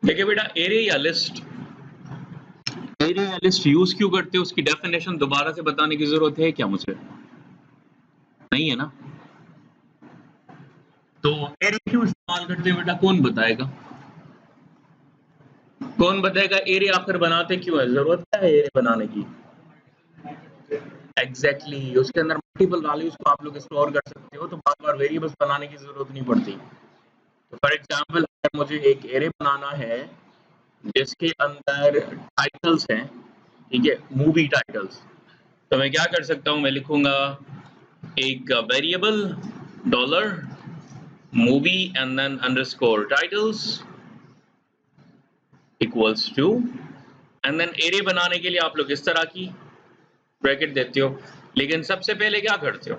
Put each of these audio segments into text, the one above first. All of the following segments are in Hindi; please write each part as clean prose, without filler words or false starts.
देखिए बेटा, एरे या लिस्ट यूज क्यों करते हो, उसकी डेफिनेशन दोबारा से बताने की जरूरत है क्या मुझे? नहीं है ना? तो एरे क्यों इस्तेमाल करते हैं बेटा, कौन बताएगा? कौन बताएगा एरे आखिर बनाते क्यों है, जरूरत क्या है एरे बनाने की? एग्जैक्टली उसके अंदर मल्टीपल वैल्यूज को आप लोग स्टोर कर सकते हो, तो बार बार वेरिएबल्स बनाने की जरूरत नहीं पड़ती। तो फॉर एग्जांपल अगर मुझे एक एरे बनाना है जिसके अंदर टाइटल्स हैं, ठीक है, मूवी टाइटल्स, तो मैं क्या कर सकता हूं, मैं लिखूंगा एक variable dollar movie and then underscore titles equals to, and then array बनाने के लिए आप लोग इस तरह की ब्रैकेट देते हो। लेकिन सबसे पहले क्या करते हो,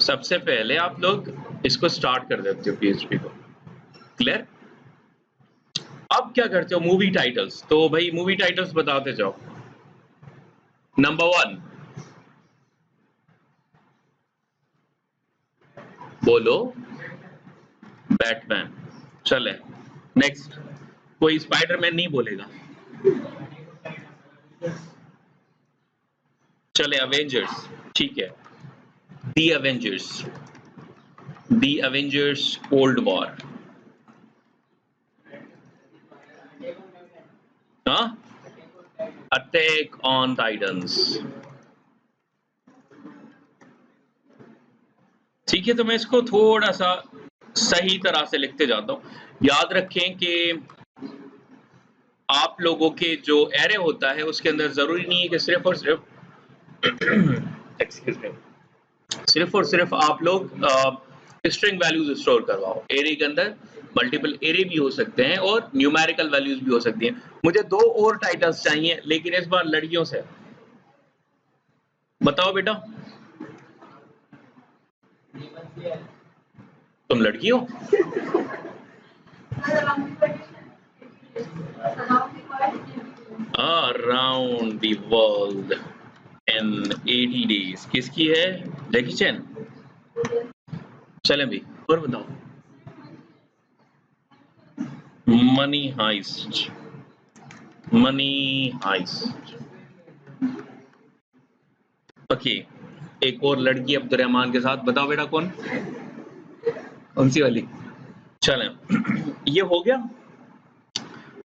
सबसे पहले आप लोग इसको स्टार्ट कर देते हो पीएचपी को। क्लियर? अब क्या करते हो, मूवी टाइटल्स, तो भाई मूवी टाइटल्स बताते जाओ। नंबर 1 बोलो, बैटमैन। चले नेक्स्ट, कोई स्पाइडरमैन नहीं बोलेगा। चले अवेंजर्स, ठीक है, दी अवेंजर्स कोल्ड वॉर। हाँ, अटैक ऑन टाइटंस। ठीक है, तो मैं इसको थोड़ा सा सही तरह से लिखते जाता हूं। याद रखें कि आप लोगों के जो एरे होता है उसके अंदर जरूरी नहीं है कि सिर्फ और सिर्फ एक्सक्यूज मी, सिर्फ और सिर्फ आप लोग स्ट्रिंग वैल्यूज स्टोर करवाओ। एरे के अंदर मल्टीपल एरे भी हो सकते हैं और न्यूमेरिकल वैल्यूज भी हो सकती हैं। मुझे 2 और टाइटल्स चाहिए, लेकिन इस बार लड़कियों से। बताओ बेटा, तुम लड़की हो? Around the world in 80 days किसकी है? Jackie Chan. चलें भाई, और बताओ। Money heist, money heist. Okay, एक और लड़की अब्दुर्रहमान के साथ, बताओ बेटा कौन कौन सी वाली? चलें ये हो गया।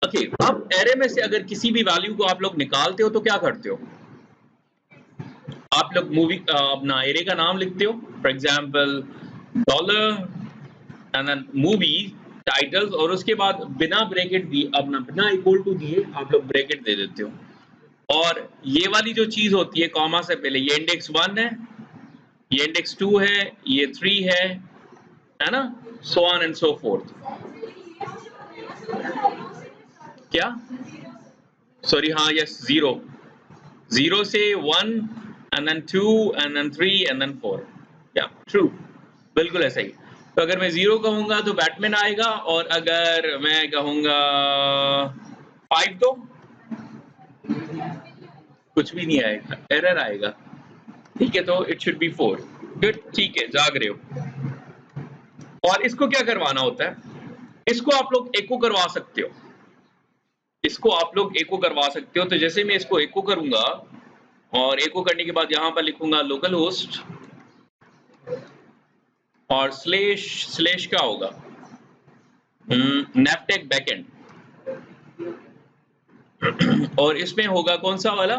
ओके, अब एरे में से अगर किसी भी वैल्यू को आप लोग निकालते हो तो क्या करते हो, आप लोग मूवी अपना एरे का नाम लिखते हो, for example dollar and then movie titles, और उसके बाद बिना ब्रैकेट दिए, अपना बिना इक्वल टू दिए आप लोग ब्रैकेट दे देते हो। और ये वाली जो चीज होती है कॉमा से पहले, ये इंडेक्स 1 है, ये इंडेक्स 2 है, ये 3 है ना, so on and so forth. क्या? सॉरी, हाँ, यस, 0 से 1 and then 2 and then 3 and then 4। Yeah true, बिल्कुल ऐसा ही। तो अगर मैं 0 कहूंगा तो बैटमैन आएगा, और अगर मैं कहूंगा 5 तो कुछ भी नहीं आएगा, एरर आएगा। ठीक है, तो इट शुड बी 4। गुड, ठीक है, जाग रहे हो। और इसको क्या करवाना होता है, इसको आप लोग एको करवा सकते हो, इसको आप लोग एको करवा सकते हो। तो जैसे मैं इसको एको करूंगा, और एको करने के बाद यहां पर लिखूंगा लोकल होस्ट, और स्लेश स्लेश क्या होगा, नेपटेक बैकएंड, और इसमें होगा कौन सा वाला,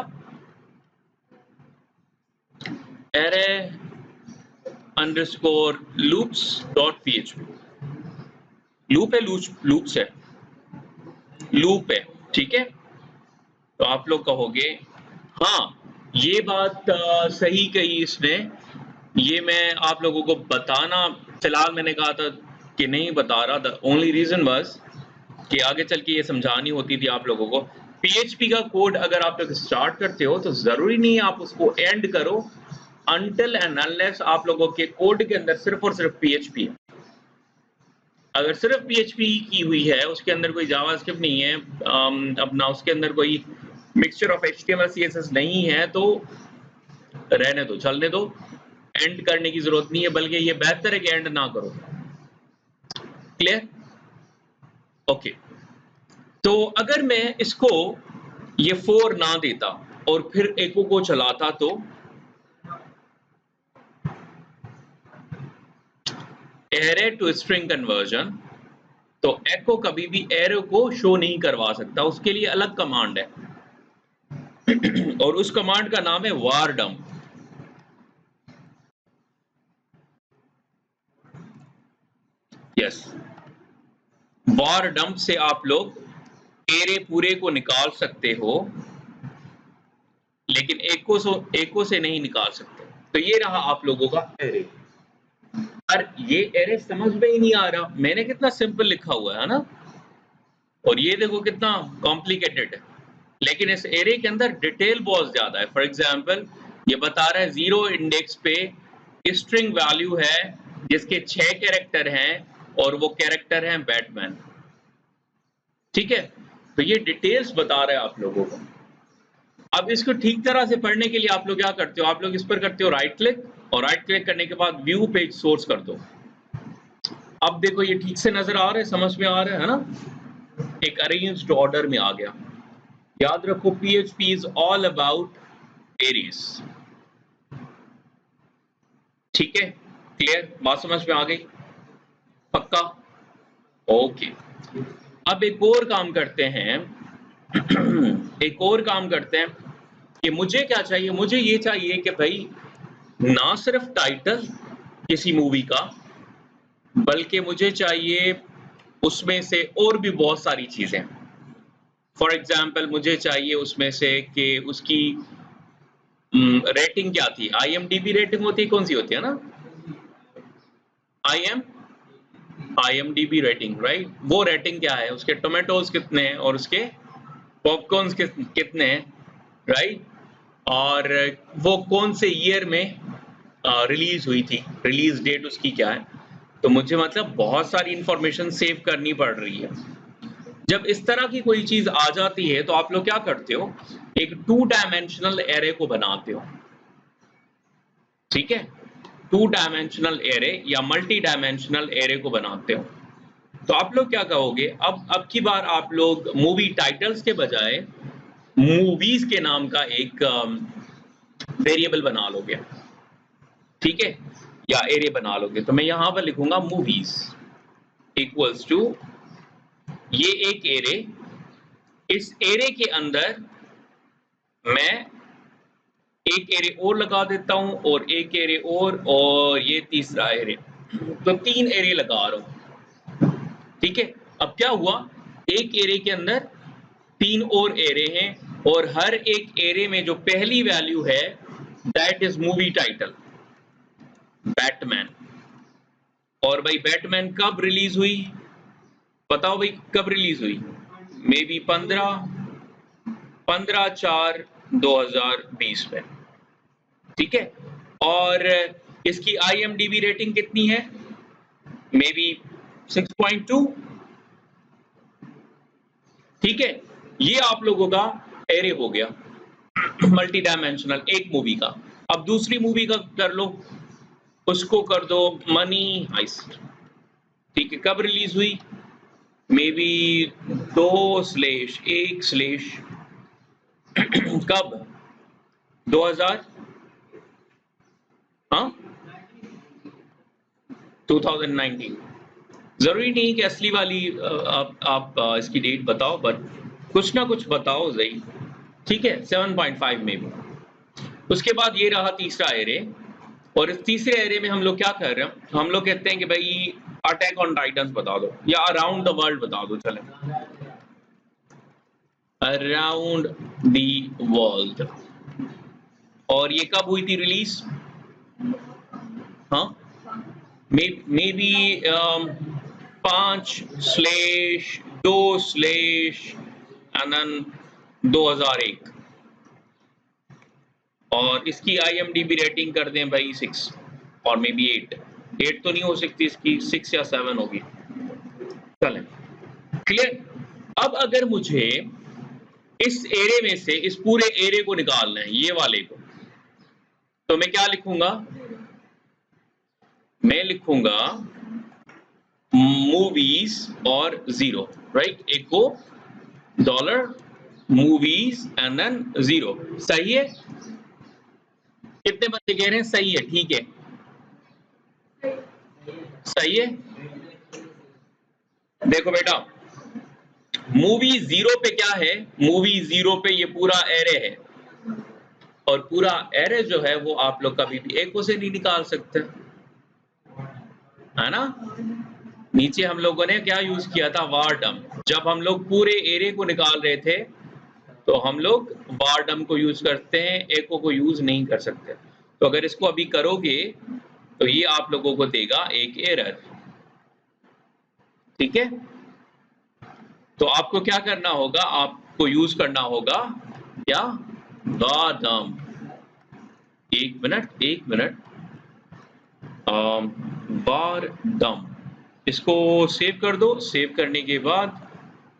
array underscore loops dot PHP. Loop है, लूप्स है, लूप है, ठीक है। तो आप लोग कहोगे हाँ, ये बात सही कही इसने, ये मैं आप लोगों को बताना, फिलहाल मैंने कहा था कि नहीं बता रहा, द ओनली रीजन वाज कि आगे चल के ये समझानी होती थी आप लोगों को। पीएचपी का कोड अगर आप लोग स्टार्ट करते हो तो जरूरी नहीं है आप उसको एंड करो, अनटिल एंड अनलेस आप लोगों के कोड के अंदर सिर्फ और सिर्फ पीएचपी है। अगर सिर्फ पीएचपी की हुई है, उसके अंदर कोई जावास्क्रिप्ट नहीं है, अपना उसके अंदर कोई मिक्सचर ऑफ एचटीएमएल सीएसएस नहीं है, तो रहने दो, चलने दो, एंड करने की जरूरत नहीं है, बल्कि ये बेहतर है कि एंड ना करो। क्लियर? ओके, तो अगर मैं इसको ये 4 ना देता और फिर एको को चलाता तो एरे टू स्ट्रिंग कन्वर्जन, तो एको कभी भी एरे को शो नहीं करवा सकता, उसके लिए अलग कमांड है और उस कमांड का नाम है var dump। Yes, var dump से आप लोग एरे पूरे को निकाल सकते हो, लेकिन एको से नहीं निकाल सकते। तो ये रहा आप लोगों का एरे। और ये एरे समझ में ही नहीं आ रहा, मैंने कितना सिंपल लिखा हुआ है ना, और ये देखो कितना कॉम्प्लिकेटेड है, लेकिन इस एरे के अंदर डिटेल बहुत ज्यादा है। फॉर एग्जांपल ये बता रहा है 0 इंडेक्स पे स्ट्रिंग वैल्यू है जिसके 6 कैरेक्टर हैं और वो कैरेक्टर हैं बैटमैन। ठीक है, तो ये डिटेल्स बता रहा है आप लोगों को। अब इसको ठीक तरह से पढ़ने के लिए आप लोग क्या करते हो, आप लोग इस पर करते हो राइट क्लिक, और राइट क्लिक करने के बाद व्यू पेज सोर्स कर दो। अब देखो ये ठीक से नजर आ रहा है, समझ में आ रहा है ना, एक अरेंज्ड ऑर्डर में आ गया। याद रखो PHP is all about Aries. ठीक है, क्लियर, बात समझ में आ गई, पक्का? ओके, अब एक और काम करते हैं एक और काम करते हैं कि मुझे क्या चाहिए, मुझे ये चाहिए कि भाई ना सिर्फ टाइटल किसी मूवी का, बल्कि मुझे चाहिए उसमें से और भी बहुत सारी चीजें। फॉर एग्जाम्पल मुझे चाहिए उसमें से कि उसकी रेटिंग क्या थी, IMDb रेटिंग होती है, कौन सी होती है ना, IMDb रेटिंग, राइट? वो रेटिंग क्या है, उसके टोमेटोज कितने हैं और उसके पॉपकॉर्न्स कितने हैं, राइट? और वो कौन से ईयर में रिलीज हुई थी, रिलीज डेट उसकी क्या है। तो मुझे मतलब बहुत सारी इंफॉर्मेशन सेव करनी पड़ रही है। जब इस तरह की कोई चीज आ जाती है तो आप लोग क्या करते हो, एक 2 डायमेंशनल एरे को बनाते हो। ठीक है, 2 डायमेंशनल एरे या मल्टी डायमेंशनल एरे को बनाते हो। तो आप लोग क्या कहोगे, अब की बार आप लोग मूवी टाइटल्स के बजाय मूवीज के नाम का एक वेरिएबल बना लोगे, ठीक है, या एरे बना लोगे। तो मैं यहां पर लिखूंगा मूवीज इक्वल्स टू ये एक एरे, इस एरे के अंदर मैं एक एरे और लगा देता हूं और एक एरे और ये तीसरा एरे, तो 3 एरे लगा रहा हूं। ठीक है, अब क्या हुआ, एक एरे के अंदर 3 और एरे हैं और हर एक एरे में जो पहली वैल्यू है that is movie title Batman. और भाई बैटमैन कब रिलीज हुई, बताओ भाई कब रिलीज हुई, मे बी 15/4/2020 में। ठीक है, और इसकी IMDb रेटिंग कितनी है, मे बी 6.2। ठीक है, ये आप लोगों का एरे हो गया मल्टी डायमेंशनल एक मूवी का। अब दूसरी मूवी का कर लो, उसको कर दो मनी हाइस्ट। ठीक है, कब रिलीज हुई, मे बी 2/1/ कब, 2000, हाँ 2019। जरूरी नहीं कि असली वाली आप इसकी डेट बताओ, बट कुछ ना कुछ बताओ सही। ठीक है, 7.5 में भी। उसके बाद ये रहा तीसरा एरे, और इस तीसरे एरे में हम लोग क्या कर रहे हैं, हम लोग कहते हैं कि भाई अटैक ऑन टाइटंस बता दो या अराउंड द वर्ल्ड बता दो, चले अराउंड दी वर्ल्ड। और ये कब हुई थी रिलीज, हाँ मे बी 5/2/2001, और इसकी IMDb रेटिंग कर दें भाई 6 और मे बी 8 तो नहीं हो सकती इसकी, 6 या 7 होगी। चलें, क्लियर। अब अगर मुझे इस एरे में से इस पूरे एरे को निकालना है, ये वाले को, तो मैं क्या लिखूंगा, मैं लिखूंगा मूवीज और 0, right, echo dollar movies and then 0। सही है? कितने बच्चे कह रहे हैं सही है? ठीक है, सही है। देखो बेटा, मूवी 0 पे क्या है, मूवी 0 पे ये पूरा एरे है, और पूरा एरे जो है वो आप लोग कभी भी एको से नहीं निकाल सकते, है ना। नीचे हम लोगों ने क्या यूज किया था, वार टर्म। जब हम लोग पूरे एरे को निकाल रहे थे तो हम लोग वार टर्म को यूज करते हैं, एको को यूज नहीं कर सकते। तो अगर इसको अभी करोगे तो ये आप लोगों को देगा एक एरर, ठीक है। तो आपको क्या करना होगा, आपको यूज करना होगा क्या, वार टर्म। एक मिनट, वार टर्म, इसको सेव कर दो। सेव करने के बाद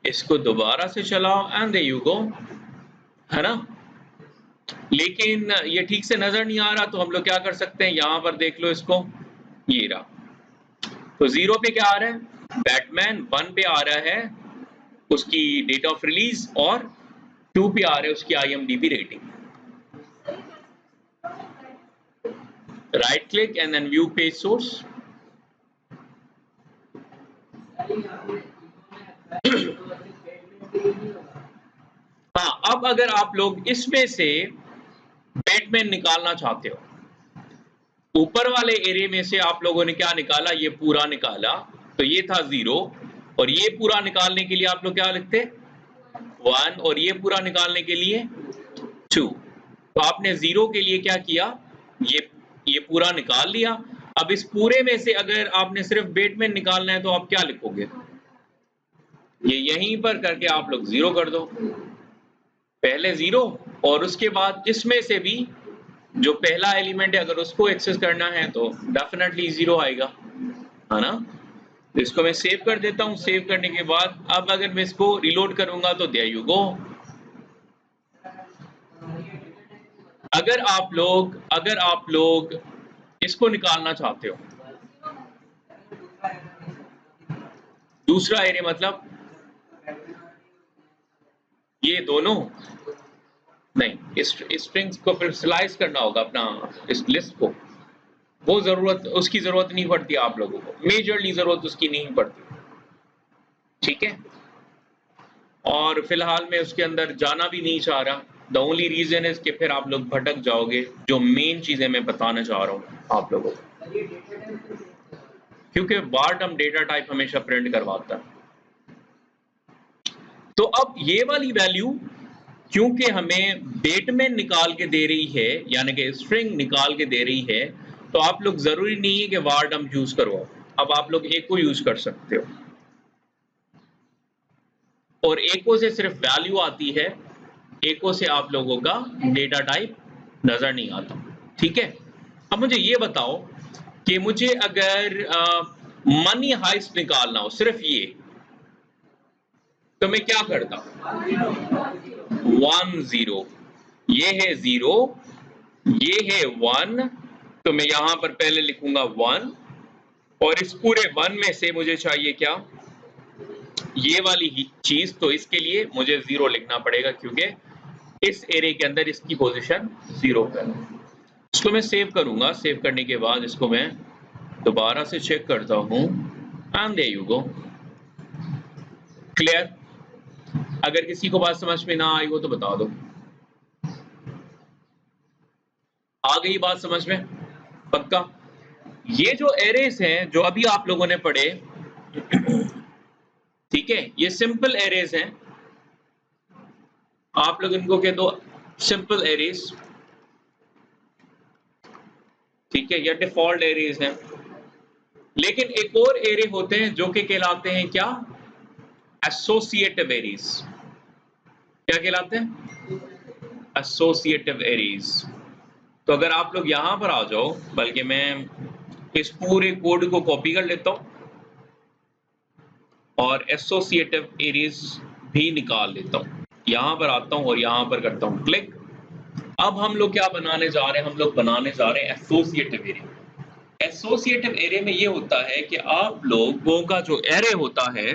इसको दोबारा से चलाओ एंड देयर यू गो, है ना। लेकिन ये ठीक से नजर नहीं आ रहा, तो हम लोग क्या कर सकते हैं, यहां पर देख लो इसको, ये रहा। तो 0 पे क्या आ रहा है, बैटमैन। 1 पे आ रहा है उसकी डेट ऑफ रिलीज, और 2 पे आ रहा है उसकी IMDb rating. Right click and then view page source. हाँ, अब अगर आप लोग इसमें से बैटमैन निकालना चाहते हो, ऊपर वाले एरिया में से आप लोगों ने क्या निकाला, ये पूरा निकाला, तो ये था 0, और ये पूरा निकालने के लिए आप लोग क्या लिखते, 1, और ये पूरा निकालने के लिए 2। तो आपने 0 के लिए क्या किया, ये पूरा निकाल लिया। अब इस पूरे में से अगर आपने सिर्फ बैटमैन निकालना है तो आप क्या लिखोगे, ये यहीं पर करके आप लोग 0 कर दो, पहले 0, और उसके बाद इसमें से भी जो पहला एलिमेंट है अगर उसको एक्सेस करना है तो डेफिनेटली 0 आएगा, है ना। तो इसको मैं सेव कर देता हूं। सेव करने के बाद अब अगर मैं इसको रिलोड करूंगा तो देयर यू गो। अगर आप लोग इसको निकालना चाहते हो, दूसरा एरे मतलब ये दोनों नहीं, इस स्ट्रिंग्स को फिर स्लाइस करना होगा अपना इस लिस्ट को, वो उसकी जरूरत नहीं पड़ती आप लोगों को, मेजरली जरूरत उसकी नहीं पड़ती, ठीक है। और फिलहाल मैं उसके अंदर जाना भी नहीं चाह रहा। द ओनली रीजन इज कि फिर आप लोग भटक जाओगे, जो मेन चीजें मैं बताना चाह रहा हूं आप लोगों को, क्योंकि वार टर्म डेटा टाइप हमेशा प्रिंट करवाता है। तो अब ये वाली वैल्यू क्योंकि हमें बैटमैन निकाल के दे रही है, यानी कि स्ट्रिंग निकाल के दे रही है, तो आप लोग जरूरी नहीं है कि वार टर्म यूज करो। अब आप लोग एको यूज कर सकते हो, और एको से सिर्फ वैल्यू आती है, एको से आप लोगों का डेटा टाइप नजर नहीं आता, ठीक है। अब मुझे ये बताओ कि मुझे अगर मनी हाइस्ट निकालना हो, सिर्फ ये, तो मैं क्या करता, 1 0, ये है 0, ये है 1, तो मैं यहां पर पहले लिखूंगा 1, और इस पूरे 1 में से मुझे चाहिए क्या, ये वाली ही चीज, तो इसके लिए मुझे 0 लिखना पड़ेगा, क्योंकि इस एरे के अंदर इसकी पोजीशन 0 पर है। इसको मैं सेव करूंगा। सेव करने के बाद इसको मैं दोबारा से चेक करता हूं and there you go. Clear? अगर किसी को बात समझ में ना आई हो तो बता दो। आ गई बात समझ में? पक्का? ये जो एरेज हैं जो अभी आप लोगों ने पढ़े, ठीक है, ये सिंपल एरेज हैं, आप लोग इनको कह दो सिंपल एरेज, ठीक है, या डिफॉल्ट एरेज हैं। लेकिन एक और एरे होते हैं जो कि कहलाते हैं क्या, एसोसिएटिव एरेज। क्या कहलाते हैं? Associative arrays. तो अगर आप लोग यहां पर आ जाओ, बल्कि मैं इस पूरे कोड को कॉपी कर लेता हूं और एसोसिएटिव एरेज भी निकाल लेता हूं। यहां पर आता हूं और यहां पर करता हूं क्लिक। अब हम लोग क्या बनाने जा रहे हैं, हम लोग बनाने जा रहे हैं एसोसिएटिव एरे। एसोसिएटिव एरे में ये होता है कि आप लोगों का जो एरे होता है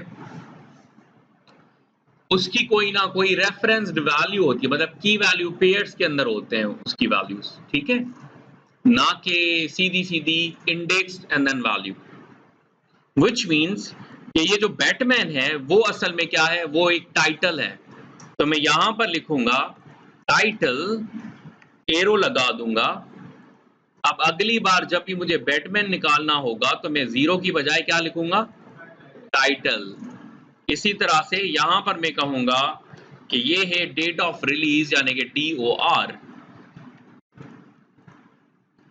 उसकी कोई ना कोई रेफरेंस्ड वैल्यू होती है, मतलब की वैल्यू पेयर्स के अंदर होते हैं उसकी वैल्यूज, ठीक है, ना कि सीधी सीधी indexed and then value, which means कि ये जो बैटमैन है वो असल में क्या है, वो एक टाइटल है। तो मैं यहां पर लिखूंगा टाइटल, एरो लगा दूंगा। अब अगली बार जब भी मुझे बैटमैन निकालना होगा तो मैं जीरो की बजाय क्या लिखूंगा, टाइटल। इसी तरह से यहां पर मैं कहूंगा कि ये है डेट ऑफ रिलीज यानी कि DOR,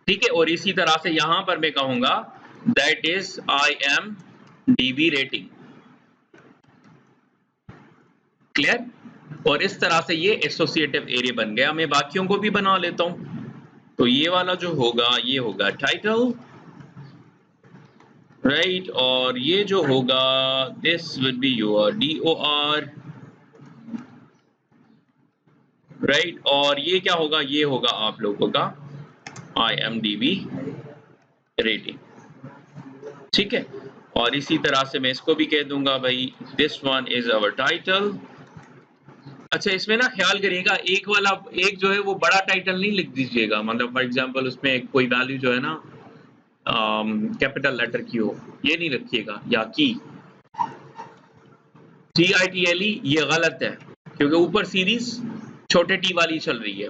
ठीक है, और इसी तरह से यहां पर मैं कहूंगा that is IMDb rating. Clear? और इस तरह से ये एसोसिएटिव एरे बन गया। मैं बाकियों को भी बना लेता हूं। तो ये वाला जो होगा ये होगा टाइटल, राइट, और ये जो होगा this will be your DOR, right, और ये क्या होगा, ये होगा आप लोगों का IMDb रेटिंग, ठीक है। और इसी तरह से मैं इसको भी कह दूंगा भाई this one is our title. अच्छा, इसमें ना ख्याल करिएगा एक वाला, एक जो है वो बड़ा टाइटल नहीं लिख दीजिएगा, मतलब फॉर एग्जांपल उसमें कोई वैल्यू जो है ना कैपिटल लेटर की हो, ये नहीं रखिएगा, या की TITLE, ये गलत है क्योंकि ऊपर सीरीज छोटे टी वाली चल रही है।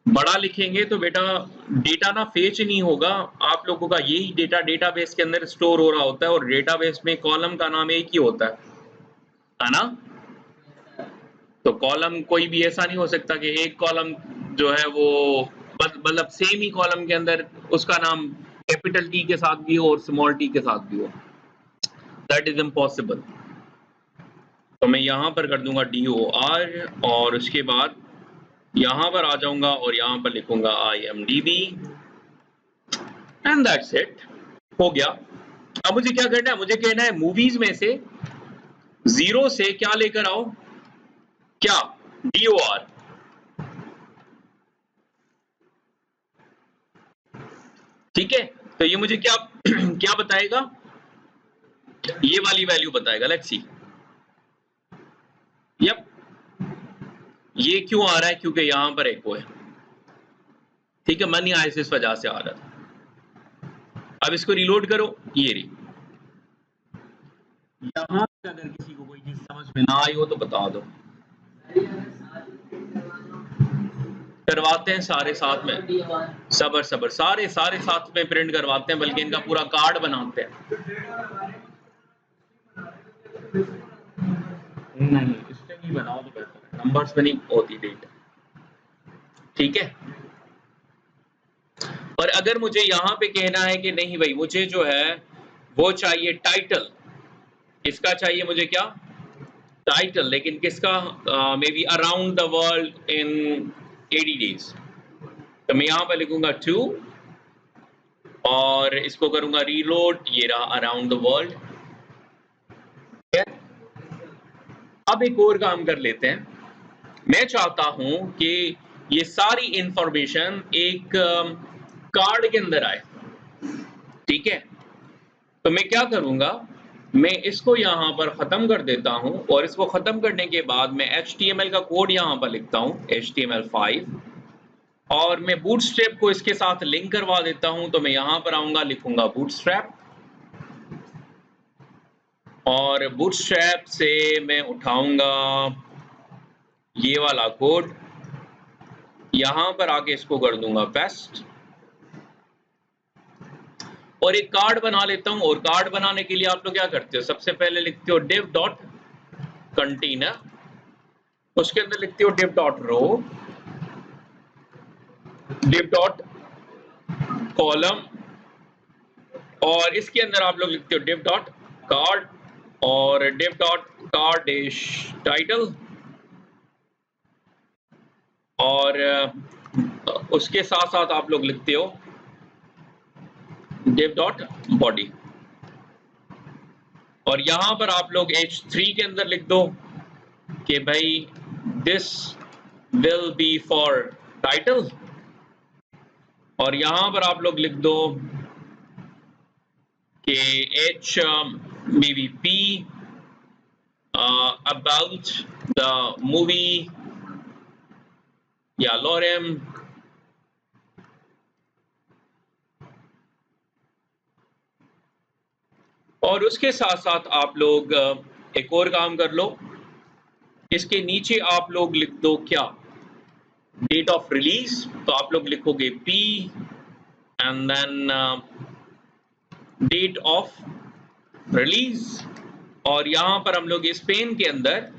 बड़ा लिखेंगे तो बेटा डेटा ना फेच नहीं होगा, आप लोगों का यही डेटा डेटाबेस के अंदर स्टोर हो रहा होता है, और डेटाबेस में कॉलम का नाम एक ही होता है ना। तो कॉलम कोई भी ऐसा नहीं हो सकता कि एक कॉलम जो है वो मतलब सेम ही कॉलम के अंदर उसका नाम कैपिटल T के साथ भी हो और स्मॉल t के साथ भी हो, दैट इज इम्पॉसिबल। तो मैं यहां पर कर दूंगा DOR, और उसके बाद यहां पर आ जाऊंगा और यहां पर लिखूंगा IMDb, एंड दैट्स इट, हो गया। अब मुझे क्या करना है, मुझे कहना है मूवीज में से जीरो से क्या लेकर आओ, क्या, DOR, ठीक है। तो ये मुझे क्या क्या बताएगा, ये वाली वैल्यू बताएगा, लेट्स सी। यप, ये क्यों आ रहा है, क्योंकि यहां पर एक वो है, ठीक है, मनी आया इस वजह से आ रहा था। अब इसको रिलोड करो, ये रही। यहां पर अगर किसी को कोई चीज समझ में ना आई हो तो बता दो, करवाते हैं सारे साथ में, सबर सबर, सारे सारे साथ में प्रिंट करवाते हैं, बल्कि इनका पूरा कार्ड बनाते हैं। नहीं, इससे नहीं बनाओ तो बेहतर है, नंबर्स पे नहीं होती डेट, ठीक है। और अगर मुझे यहाँ पे कहना है कि नहीं भाई मुझे जो है वो चाहिए टाइटल, इसका चाहिए मुझे क्या, टाइटल, लेकिन किसका, may be around the world in 80 days, तो मैं यहाँ पे लिखूंगा 2 और इसको करूंगा रीलोड, ये रहा अराउंड द वर्ल्ड। अब एक और काम कर लेते हैं, मैं चाहता हूं कि ये सारी इंफॉर्मेशन एक कार्ड के अंदर आए, ठीक है। तो मैं क्या करूंगा, मैं इसको यहां पर खत्म कर देता हूं, और इसको खत्म करने के बाद मैं HTML का कोड यहां पर लिखता हूं, HTML5, और मैं बूटस्ट्रैप को इसके साथ लिंक करवा देता हूं। तो मैं यहां पर आऊंगा, लिखूंगा बूटस्ट्रैप, और बूटस्ट्रैप से मैं उठाऊंगा ये वाला कोड, यहां पर आके इसको कर दूंगा पेस्ट, और एक कार्ड बना लेता हूं। और कार्ड बनाने के लिए आप लोग क्या करते हो, सबसे पहले लिखते हो div डॉट कंटेनर, उसके अंदर लिखते हो div dot row, div dot column, और इसके अंदर आप लोग लिखते हो div डॉट कार्ड, और div dot card dash title, और उसके साथ साथ आप लोग लिखते हो div डॉट बॉडी, और यहां पर आप लोग H3 के अंदर लिख दो कि भाई this will be for title, और यहां पर आप लोग लिख दो कि H maybe P about the movie या lorem और उसके साथ साथ आप लोग एक और काम कर लो, इसके नीचे आप लोग लिख दो क्या, डेट ऑफ रिलीज, तो आप लोग लिखोगे P and then date of release और यहां पर हम लोग इस पेन के अंदर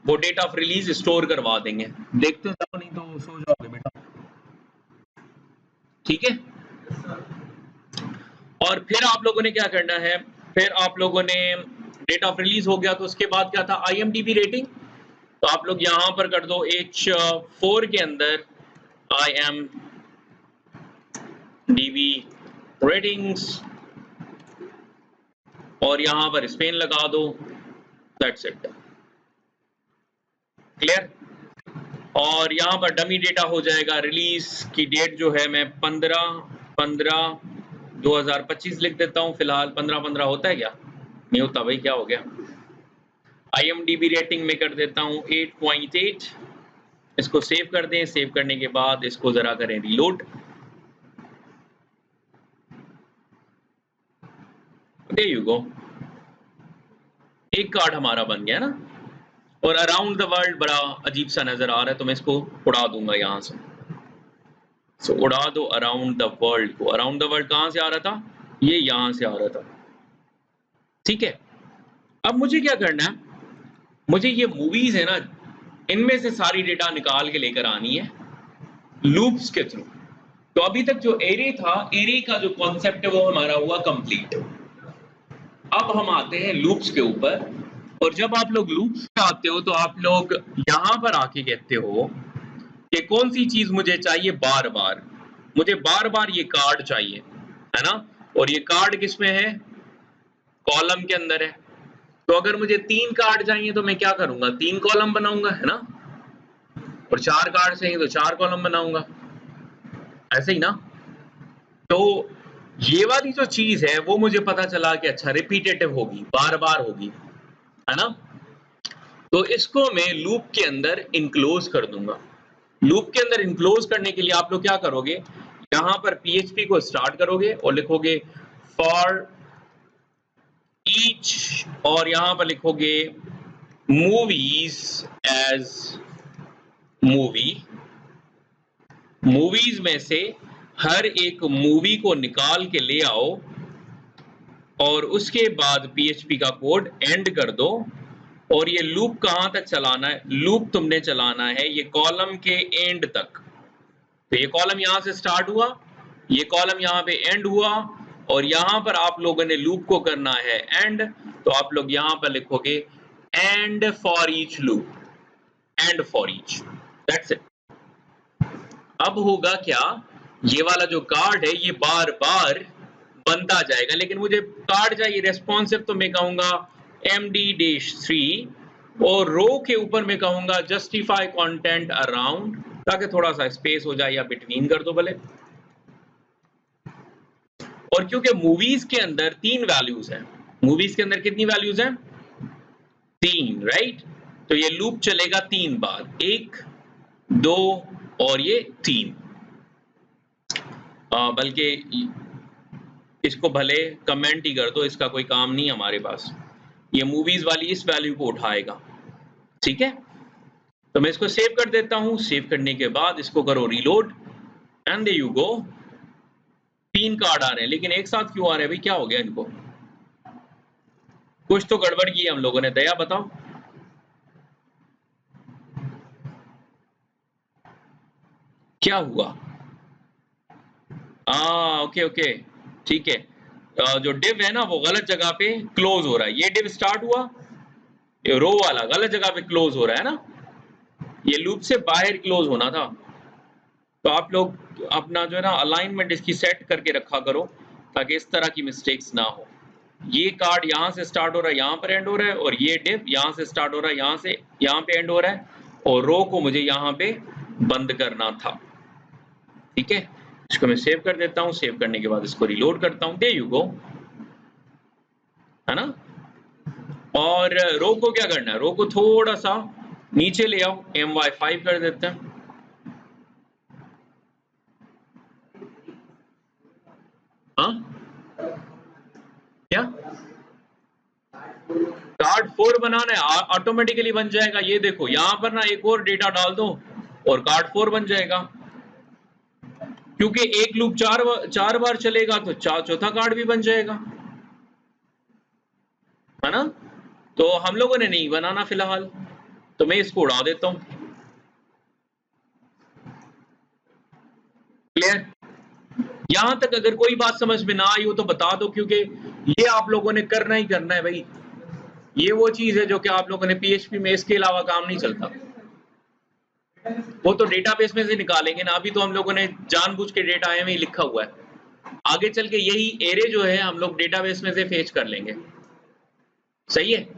वो डेट ऑफ रिलीज स्टोर करवा देंगे। देखते जाओ नहीं तो सो जाओगे बेटा, ठीक है। और फिर आप लोगों ने क्या करना है, फिर आप लोगों ने डेट ऑफ रिलीज हो गया तो उसके बाद क्या था, IMDb रेटिंग, तो आप लोग यहां पर कर दो H4 के अंदर IMDb रेटिंग्स और यहां पर स्पेन लगा दो, दैट्स इट, क्लियर। और यहां पर डमी डेटा हो जाएगा, रिलीज की डेट जो है मैं 15/15/2025 लिख देता हूं, फिलहाल 15/15 होता है क्या, नहीं होता भाई, क्या हो गया। IMDb रेटिंग में कर देता हूं 8.8, इसको सेव कर दें, सेव करने के बाद इसको जरा करें रीलोड, देयर यू गो, एक कार्ड हमारा बन गया ना। और अराउंड द वर्ल्ड बड़ा अजीब सा नजर आ रहा है तो मैं इसको उड़ा दूंगा यहां से, सो उड़ा दो अराउंड द वर्ल्ड को। अराउंड द वर्ल्ड कहां से आ रहा था, ये यहां से आ रहा था, ठीक है। अब मुझे क्या करना है, मुझे ये मूवीज है ना, इनमें से सारी डेटा निकाल के लेकर आनी है लूप्स के थ्रू। तो अभी तक जो एरे था, एरे का जो कॉन्सेप्ट है वो हमारा हुआ कंप्लीट। अब हम आते हैं लूप्स के ऊपर, और जब आप लोग लूप्स पे आते हो तो आप लोग यहां पर आके कहते हो कि कौन सी चीज मुझे चाहिए, बार बार मुझे बार बार ये कार्ड चाहिए, है ना। और ये कार्ड किस में है, कॉलम के अंदर है। तो अगर मुझे 3 कार्ड चाहिए तो मैं क्या करूंगा, 3 कॉलम बनाऊंगा, है ना। और 4 कार्ड चाहिए तो 4 कॉलम बनाऊंगा, ऐसे ही ना। तो ये वाली जो चीज है वो मुझे पता चला कि अच्छा रिपीटेटिव होगी, बार बार होगी, है ना। तो इसको मैं लूप के अंदर इनक्लोज कर दूंगा। लूप के अंदर इनक्लोज करने के लिए आप लोग क्या करोगे, यहां पर PHP को स्टार्ट करोगे और लिखोगे फॉर ईच, और यहां पर लिखोगे मूवीज एज मूवी, मूवीज में से हर एक मूवी को निकाल के ले आओ और उसके बाद PHP का कोड एंड कर दो। और ये लूप कहां तक चलाना है, लूप तुमने चलाना है ये कॉलम के एंड तक। तो ये कॉलम यहां से स्टार्ट हुआ, ये कॉलम यहां पे एंड हुआ, और यहां पर आप लोगों ने लूप को करना है एंड। तो आप लोग यहां पर लिखोगे and for each loop, and for each, that's it. अब होगा क्या, ये वाला जो कार्ड है ये बार बार बनता जाएगा, लेकिन मुझे कार्ड चाहिए रेस्पॉन्सिव, तो मैं कहूंगा MD-3 और रो के ऊपर मैं कहूंगा जस्टिफाई कंटेंट अराउंड, ताकि थोड़ा सा स्पेस हो जाए, या बिटवीन कर दो भले। और क्योंकि मूवीज के अंदर 3 वैल्यूज हैं, मूवीज के अंदर कितनी वैल्यूज हैं, 3, राइट। तो ये लूप चलेगा 3 बार, 1 2 और ये 3, बल्कि इसको भले कमेंट ही कर दो, इसका कोई काम नहीं हमारे पास, ये मूवीज वाली इस वैल्यू को उठाएगा, ठीक है। तो मैं इसको सेव कर देता हूं, सेव करने के बाद इसको करो reload and there you go. 3 card आ रहे हैं, लेकिन एक साथ क्यों आ रहे हैं भाई, क्या हो गया इनको, कुछ तो गड़बड़ की है हम लोगों ने, दया बताओ क्या हुआ। ओके ओके, ठीक है। जो डिव है ना वो गलत जगह पे क्लोज हो रहा है, ये डिव स्टार्ट हुआ, ये रो वाला गलत जगह पे क्लोज हो रहा है ना, ये लूप से बाहर क्लोज होना था। तो आप लोग अपना जो है ना अलाइनमेंट इसकी सेट करके रखा करो, ताकि इस तरह की मिस्टेक्स ना हो। ये कार्ड यहाँ से स्टार्ट हो रहा है, यहाँ पर एंड हो रहा है, और ये डिव यहाँ से स्टार्ट हो रहा है, यहाँ से यहाँ पे एंड हो रहा है, और रो को मुझे यहाँ पे बंद करना था, ठीक है। इसको मैं सेव कर देता हूँ, सेव करने के बाद इसको रीलोड करता हूँ, देयर यू गो। है ना। और रो को क्या करना है, रो को थोड़ा सा नीचे ले आओ, my5 कर देते हैं। हाँ क्या कार्ड 4 बनाना है, ऑटोमेटिकली बन जाएगा। ये देखो यहां पर ना एक और डेटा डाल दो और कार्ड 4 बन जाएगा, क्योंकि एक लूप चार बार चलेगा तो चौथा कार्ड भी बन जाएगा, है ना। तो हम लोगों ने नहीं बनाना फिलहाल, तो मैं इसको उड़ा देता हूं। क्लियर। यहां तक अगर कोई बात समझ में ना आई हो तो बता दो, क्योंकि ये आप लोगों ने करना ही करना है भाई। ये वो चीज है जो कि आप लोगों ने पीएचपी में, इसके अलावा काम नहीं चलता। वो तो डेटाबेस में से निकालेंगे ना, अभी तो हम लोगों ने जानबूझ के डेटा में ही लिखा हुआ है। आगे चल के यही एरे जो है हम लोग डेटाबेस में से फेच कर लेंगे। सही है।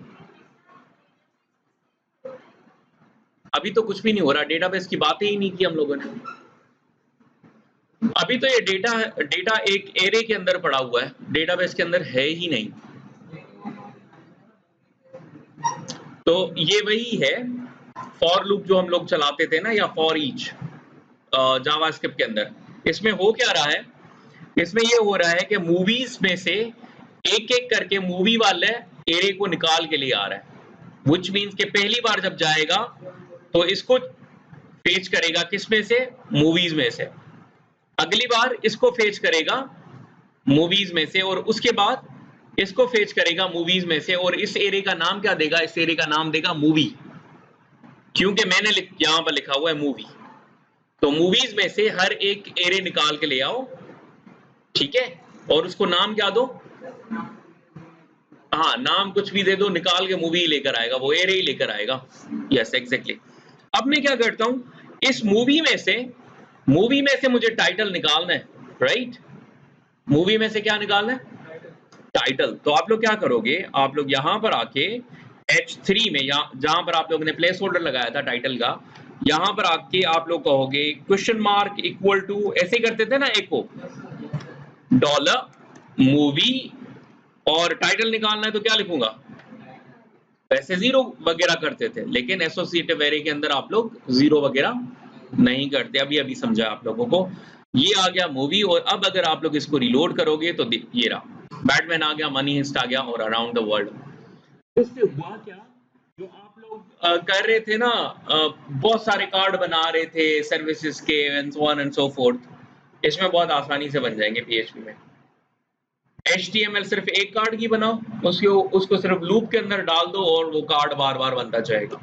अभी तो कुछ भी नहीं हो रहा, डेटाबेस की बात ही नहीं की हम लोगों ने। अभी तो ये डेटा एक एरे के अंदर पड़ा हुआ है, डेटाबेस के अंदर है ही नहीं। तो ये वही है फॉर लूप जो हम लोग चलाते थे ना, या फॉर ईच जावास्क्रिप्ट के अंदर। इसमें हो क्या रहा है, इसमें ये हो रहा है कि मूवीज में से एक एक करके मूवी वाले एरे को निकाल के लिए आ रहा है, विच मीन्स कि पहली बार जब जाएगा तो इसको फेच करेगा किस में से, मूवीज में से। अगली बार इसको फेच करेगा मूवीज में से, और उसके बाद इसको फेच करेगा मूवीज में से, और इस एरे का नाम क्या देगा, इस एरे का नाम देगा मूवी, क्योंकि मैंने यहां पर लिखा हुआ है मूवी। तो मूवीज में से हर एक एरे निकाल के ले आओ, ठीक है, और उसको नाम क्या दो, हाँ नाम कुछ भी दे दो, निकाल के मूवी लेकर आएगा, वो एरे ही लेकर आएगा। Yes exactly. अब मैं क्या करता हूं, इस मूवी में से मुझे टाइटल निकालना है, राइट। मूवी में से क्या निकालना है, टाइटल। तो आप लोग क्या करोगे, आप लोग यहां पर आके H3 में, जहां पर आप लोगों ने प्लेस होल्डर लगाया था टाइटल का, यहां पर आके आप लोग कहोगे क्वेश्चन मार्क इक्वल टू, ऐसे करते थे ना एको, डॉलर मूवी, और टाइटल निकालना है तो क्या लिखूंगा, वैसे जीरो वगैरह करते थे, लेकिन एसोसिएटिव एरे के अंदर आप लोग जीरो वगैरह नहीं करते। अभी अभी समझा आप लोगों को। ये आ गया मूवी, और अब अगर आप लोग इसको रिलोड करोगे तो ये रहा बैटमैन आ गया, मनी हिस्ट आ गया, और अराउंड द वर्ल्ड। इससे हुआ क्या, जो आप लोग कर रहे थे ना, बहुत सारे कार्ड बना रहे थे सर्विसेज के, and so on and so fourth, इसमें बहुत आसानी से बन जाएंगे पीएचपी में। HTML सिर्फ एक कार्ड की बनाओ, उसको सिर्फ लूप के अंदर डाल दो, और वो कार्ड बार बार बनता जाएगा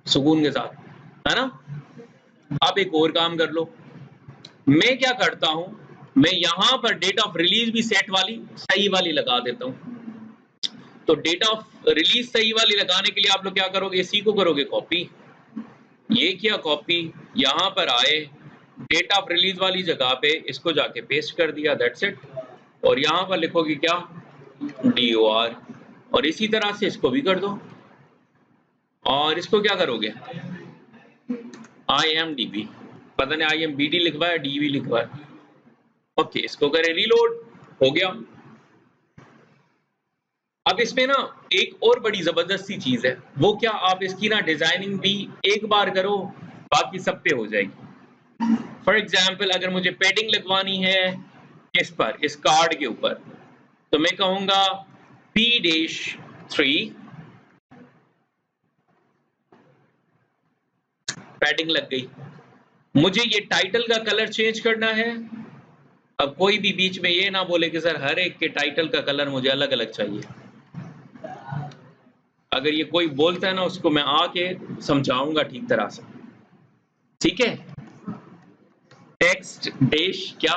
सुकून के साथ, है ना। अब एक और काम कर लो, मैं क्या करता हूं, मैं यहां पर डेट ऑफ रिलीज भी सेट वाली सही वाली लगा देता हूं। तो डेट ऑफ रिलीज सही वाली लगाने के लिए आप लोग क्या करोगे, इसी को करोगे कॉपी, ये किया कॉपी, यहां पर आए डेट ऑफ रिलीज वाली जगह पे इसको जाके पेस्ट कर दिया, दैट्स इट। और यहां पर लिखोगे क्या, DOR, और इसी तरह से इसको भी कर दो, और इसको क्या करोगे, IMDb, पता नहीं IMBD लिखवा है DB लिखवा है, ओके, इसको करें रीलोड, हो गया। अब इसमें ना एक और बड़ी जबरदस्त सी चीज है, वो क्या, आप इसकी ना डिजाइनिंग भी एक बार करो, बाकी सब पे हो जाएगी। फॉर एग्जाम्पल अगर मुझे पैडिंग लगवानी है इस पर, इस कार्ड के ऊपर, तो मैं कहूंगा P-3, पैडिंग लग गई। मुझे ये टाइटल का कलर चेंज करना है। अब कोई भी बीच में ये ना बोले कि सर हर एक के टाइटल का कलर मुझे अलग अलग चाहिए। अगर ये कोई बोलता है ना, उसको मैं आके समझाऊंगा ठीक तरह से, ठीक है। टेक्स्ट डैश क्या,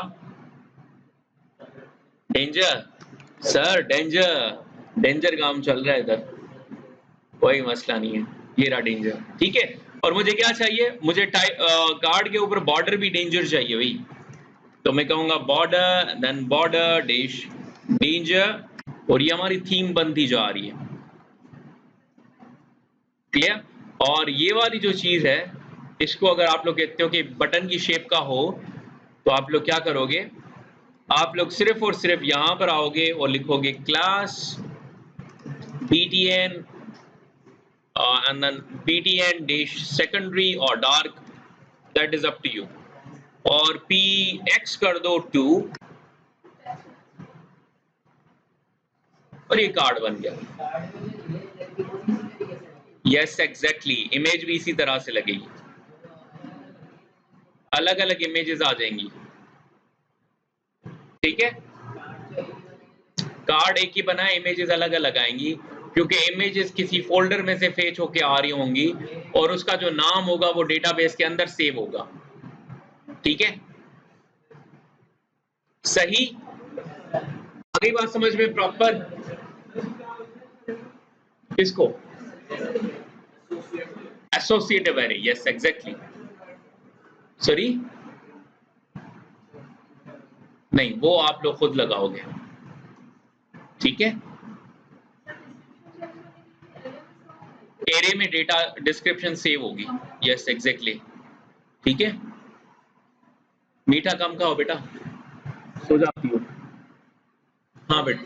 डेंजर, सर डेंजर काम चल रहा है इधर, कोई मसला नहीं है, ये रहा डेंजर, ठीक है। और मुझे क्या चाहिए, मुझे कार्ड के ऊपर बॉर्डर भी डेंजर चाहिए भाई, तो मैं कहूंगा border, then border dash danger, और ये हमारी थीम बनती जा रही है, क्लियर। और ये वाली जो चीज है, इसको अगर आप लोग कहते हो कि बटन की शेप का हो, तो आप लोग क्या करोगे, आप लोग सिर्फ और सिर्फ यहां पर आओगे और लिखोगे class btn and then btn dash secondary or dark, that is up to you, और px कर दो 2 और ये कार्ड बन गया। यस एग्जैक्टली, इमेज भी इसी तरह से लगेगी, अलग अलग इमेजेस आ जाएंगी, ठीक है। कार्ड एक ही बना है, इमेजेस अलग अलग आएंगी, क्योंकि इमेजेस किसी फोल्डर में से फेच होके आ रही होंगी और उसका जो नाम होगा वो डेटाबेस के अंदर सेव होगा, ठीक है। सही, अगली बात समझ में प्रॉपर। किसको? Associative array, yes exactly. Sorry नहीं, वो आप लोग खुद लगाओगे, ठीक है। एरे में डेटा डिस्क्रिप्शन सेव होगी, यस एग्जैक्टली, ठीक है। मीठा कम खाओ बेटा, सो जाती हो। हाँ बेटा,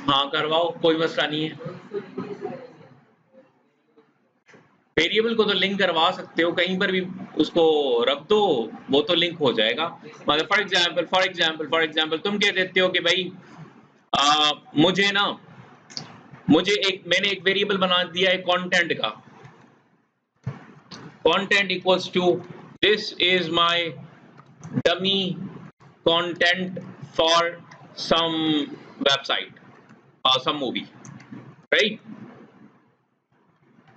हाँ करवाओ, कोई मसला नहीं है। वेरिएबल को तो लिंक करवा सकते हो, कहीं पर भी उसको रख दो, वो तो लिंक हो जाएगा। मतलब फॉर एग्जाम्पल तुम कह देते हो कि भाई मैंने एक वेरिएबल बना दिया है कंटेंट का, content equals to this is my dummy content for some website और सम मूवी, राइट।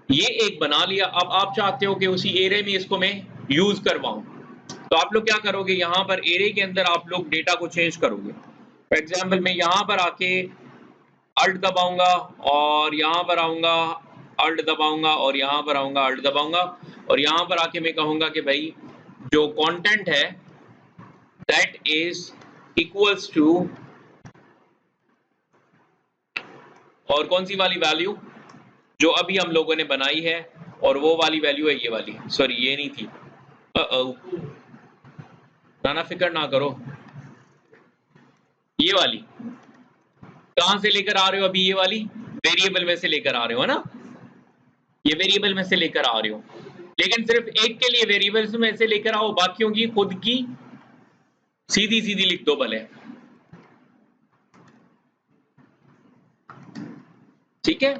ये एक बना लिया। अब आप चाहते हो कि उसी एरे में इसको मैं यूज करवाऊं, तो आप लोग क्या करोगे, यहां पर एरे के अंदर आप लोग डेटा को चेंज करोगे। फॉर एग्जाम्पल मैं यहां पर आके अल्ट दबाऊंगा और यहां पर आऊंगा, अल्ट दबाऊंगा और यहां पर आऊंगा, अल्ट दबाऊंगा और यहां पर आके मैं कहूंगा कि भाई जो कंटेंट है दैट इज इक्वल्स टू, और कौन सी वाली वैल्यू जो अभी हम लोगों ने बनाई है, और वो वाली वैल्यू है ये वाली, सॉरी ये नहीं थी, ना फिक्र ना करो, ये वाली कहां से लेकर आ रहे हो, अभी ये वाली वेरिएबल में से लेकर आ रहे हो, है ना, ये वेरिएबल में से लेकर आ रहे हो, लेकिन सिर्फ एक के लिए वेरिएबल्स में से लेकर आओ, बाकियों की खुद की सीधी सीधी लिख दो भले, ठीक है।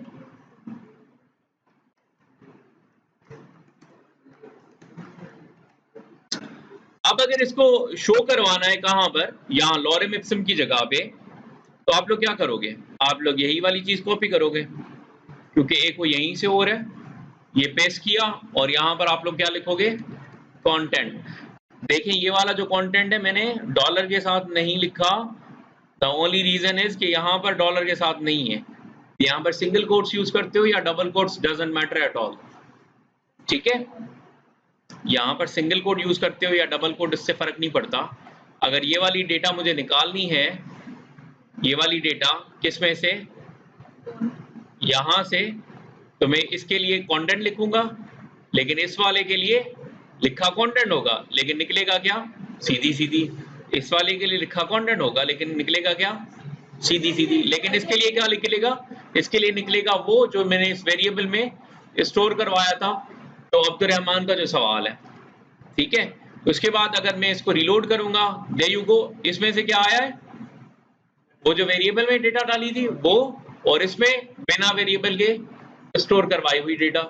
अब अगर इसको शो करवाना है कहां पर, यहां लॉरेम इप्सम की जगह पे, तो आप लोग क्या करोगे, आप लोग यही वाली चीज कॉपी करोगे, क्योंकि एक वो यहीं से हो रहा है, ये पेस्ट किया और यहां पर आप लोग क्या लिखोगे, कंटेंट। देखिए ये वाला जो कंटेंट है मैंने डॉलर के साथ नहीं लिखा, द ओनली रीजन इज कि यहां पर डॉलर के साथ नहीं है, यहां पर सिंगल कोट्स यूज करते हो या double quotes doesn't matter at all, ठीक है। यहां पर सिंगल कोट यूज करते हो या डबल कोट, इससे फर्क नहीं पड़ता। अगर ये वाली डेटा मुझे निकालनी है, ये वाली डेटा किसमें से, यहां से, तो मैं इसके लिए कंटेंट लिखूंगा, लेकिन इस वाले के लिए लिखा कंटेंट होगा लेकिन निकलेगा क्या, सीधी सीधी। इस वाले के लिए लिखा कंटेंट होगा लेकिन निकलेगा क्या, सीधी सीधी। लेकिन इसके लिए क्या निकलेगा, इसके लिए निकलेगा वो जो मैंने इस वेरिएबल में स्टोर करवाया था, तो अब्दुर्रहमान का जो सवाल है, ठीक है। उसके बाद अगर मैं इसको रिलोड करूंगा, देयर यू गो, इसमें से क्या आया है, वो जो वेरिएबल में डेटा डाली थी वो, और इसमें बिना वेरिएबल के स्टोर करवाई हुई डेटा।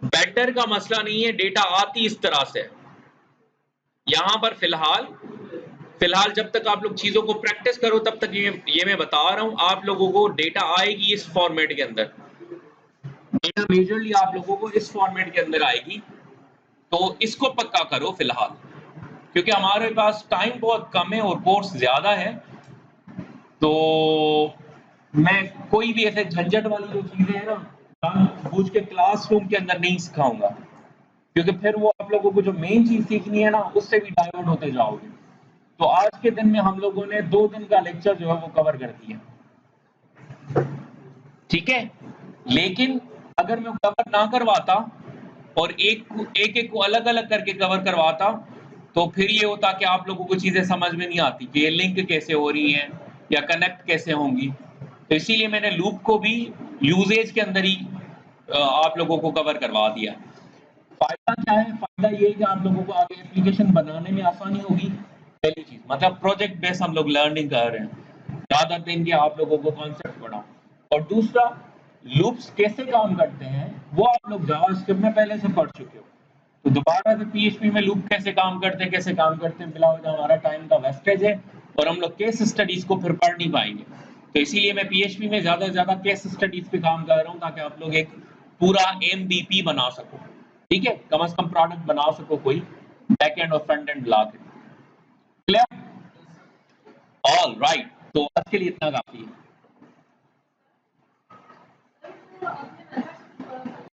बेटर का मसला नहीं है, डेटा आती इस तरह से। यहां पर फिलहाल जब तक आप लोग चीजों को प्रैक्टिस करो तब तक ये मैं बता रहा हूं, आप लोगों को डेटा आएगी इस फॉर्मेट के अंदर, डेटा मेजरली आप लोगों को इस फॉर्मेट के अंदर आएगी, तो इसको पक्का करो फिलहाल, क्योंकि हमारे पास टाइम बहुत कम है और कोर्स ज्यादा है, तो मैं कोई भी ऐसे झंझट वाली जो चीजें हैं ना जानबूझ के क्लासरूम के अंदर नहीं सिखाऊंगा, क्योंकि फिर वो आप लोगों को जो मेन चीज सीखनी है ना उससे भी डाइवर्ट होते जाओगे। तो आज के दिन में हम लोगों ने 2 दिन का लेक्चर जो है वो कवर कर दिया, ठीक है। लेकिन अगर मैं कवर ना करवाता और एक को अलग अलग करके कवर करवाता, तो फिर ये होता कि आप लोगों को चीजें समझ में नहीं आती कि ये लिंक कैसे हो रही हैं या कनेक्ट कैसे होंगी। तो इसीलिए मैंने लूप को भी यूजेज के अंदर ही आप लोगों को कवर करवा दिया। फायदा क्या है? फायदा ये है कि आप लोगों को आगे एप्लीकेशन बनाने में आसानी होगी। पहली चीज मतलब प्रोजेक्ट बेस्ड हम लोग लर्निंग कर रहे हैं, ज्यादा दिन के आप लोगों को कॉन्सेप्ट पढ़ा। और दूसरा, लूप्स कैसे काम करते हैं वो आप लोग जावास्क्रिप्ट में पहले से पढ़ चुके हो, तो दोबारा से पीएचपी में लूप कैसे काम करते हैं बिला वजह हमारा टाइम का वेस्टेज है और हम लोग केस स्टडीज को फिर पढ़ नहीं पाएंगे। तो इसीलिए मैं पीएचपी में ज्यादा से ज्यादा केस स्टडीज पे काम कर रहा हूँ ताकि आप लोग एक पूरा एमबीपी बना सको, ठीक है, कम से कम प्रोडक्ट बना सको कोई बैक एंड और फ्रंट एंड मिला के। क्लियर? ऑल राइट, तो आज के लिए इतना काफी है।